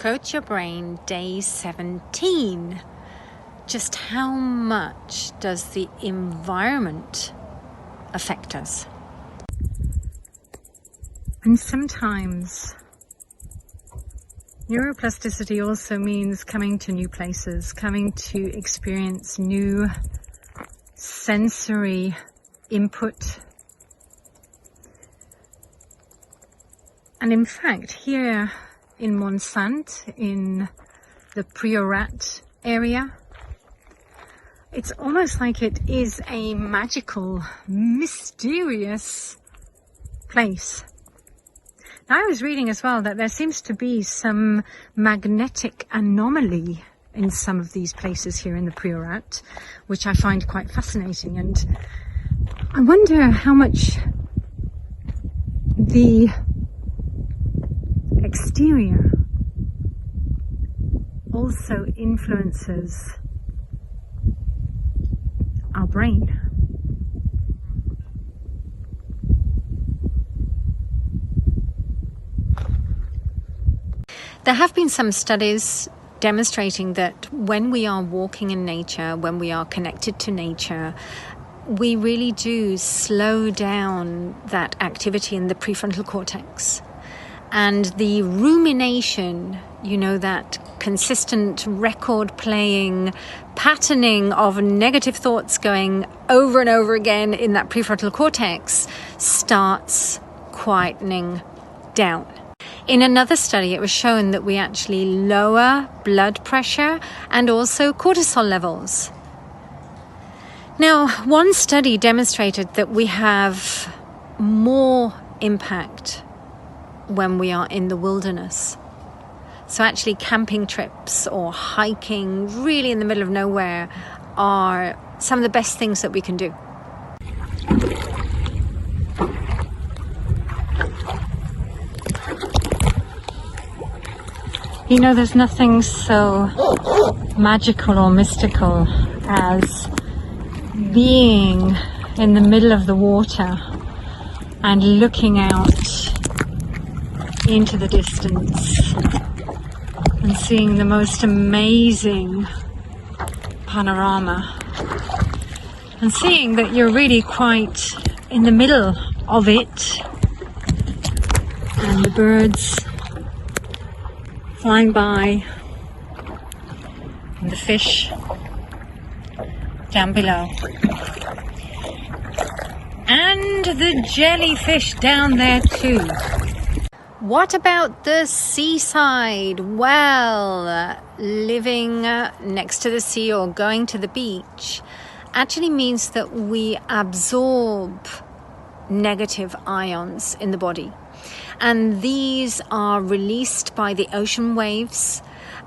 Approach Your Brain, day 17. Just how much does the environment affect us? And sometimes neuroplasticity also means coming to new places, coming to experience new sensory input. And in fact, here in Mont-Sainte, in the Priorat area, it's almost like it is a magical, mysterious place. Now, I was reading as well that there seems to be some magnetic anomaly in some of these places here in the Priorat, which I find quite fascinating. And I wonder how much the exterior also influences our brain. There have been some studies demonstrating that when we are walking in nature, when we are connected to nature, we really do slow down that activity in the prefrontal cortex. And the rumination, that consistent record playing, patterning of negative thoughts going over and over again in that prefrontal cortex starts quietening down. In another study, it was shown that we actually lower blood pressure and also cortisol levels. Now, one study demonstrated that we have more impact when we are in the wilderness. So actually camping trips or hiking really in the middle of nowhere are some of the best things that we can do. There's nothing so magical or mystical as being in the middle of the water and looking out into the distance and seeing the most amazing panorama and seeing that you're really quite in the middle of it, and the birds flying by and the fish down below and the jellyfish down there too. What about the seaside? Well, living next to the sea or going to the beach actually means that we absorb negative ions in the body. And these are released by the ocean waves.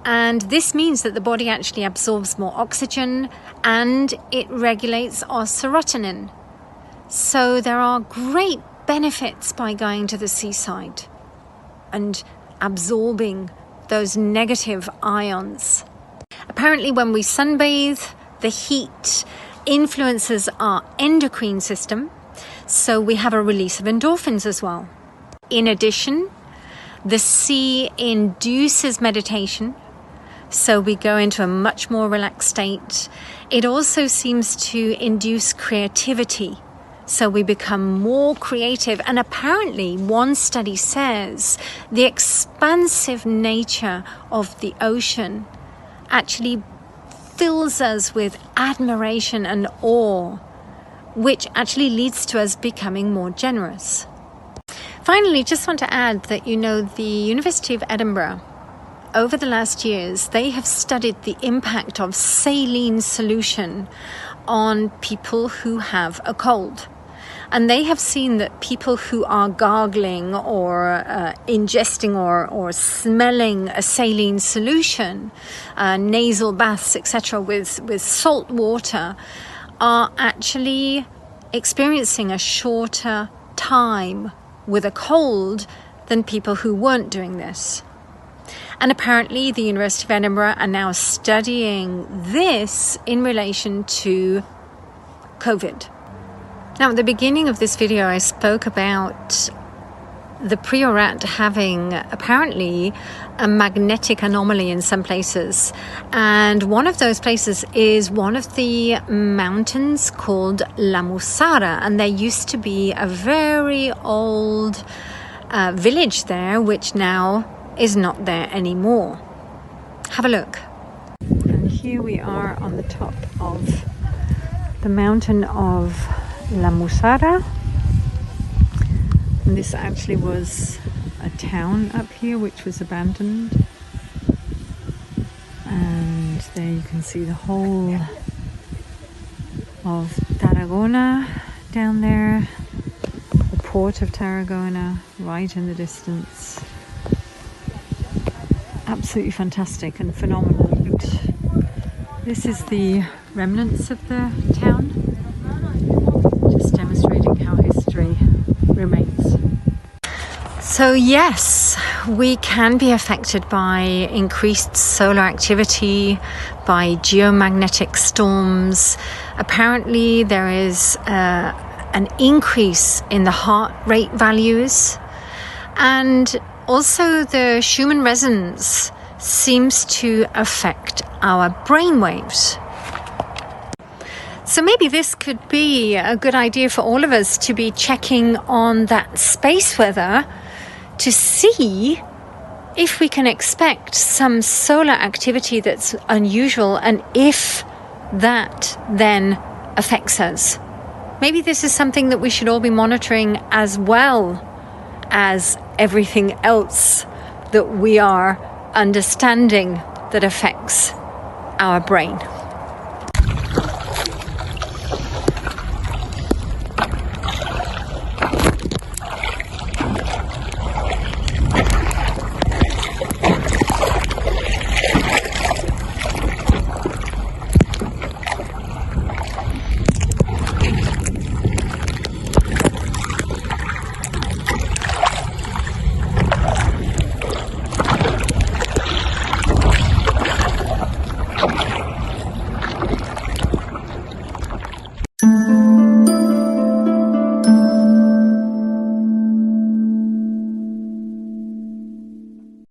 And this means that the body actually absorbs more oxygen and it regulates our serotonin. So there are great benefits by going to the seaside and absorbing those negative ions. Apparently, when we sunbathe, the heat influences our endocrine system, so we have a release of endorphins as well. In addition, the sea induces meditation, so we go into a much more relaxed state. It also seems to induce creativity, so we become more creative. And apparently, one study says the expansive nature of the ocean actually fills us with admiration and awe, which actually leads to us becoming more generous. Finally, just want to add that, the University of Edinburgh, over the last years, they have studied the impact of saline solution on people who have a cold. And they have seen that people who are gargling or ingesting or smelling a saline solution, nasal baths, etc., with salt water, are actually experiencing a shorter time with a cold than people who weren't doing this. And apparently the University of Edinburgh are now studying this in relation to COVID. Now, at the beginning of this video, I spoke about the Priorat having apparently a magnetic anomaly in some places. And one of those places is one of the mountains called La Musara. And there used to be a very old village there, which now is not there anymore. Have a look. And here we are on the top of the mountain of La Musara. And this actually was a town up here which was abandoned. And there you can see the whole of Tarragona down there. The port of Tarragona right in the distance. Absolutely fantastic and phenomenal. This is the remnants of the town, just demonstrating how history remains. So yes, we can be affected by increased solar activity, by geomagnetic storms. Apparently there is an increase in the heart rate values, and also the Schumann resonance seems to affect our brainwaves. So maybe this could be a good idea for all of us to be checking on that space weather to see if we can expect some solar activity that's unusual, and if that then affects us. Maybe this is something that we should all be monitoring, as well as everything else that we are understanding that affects our brain.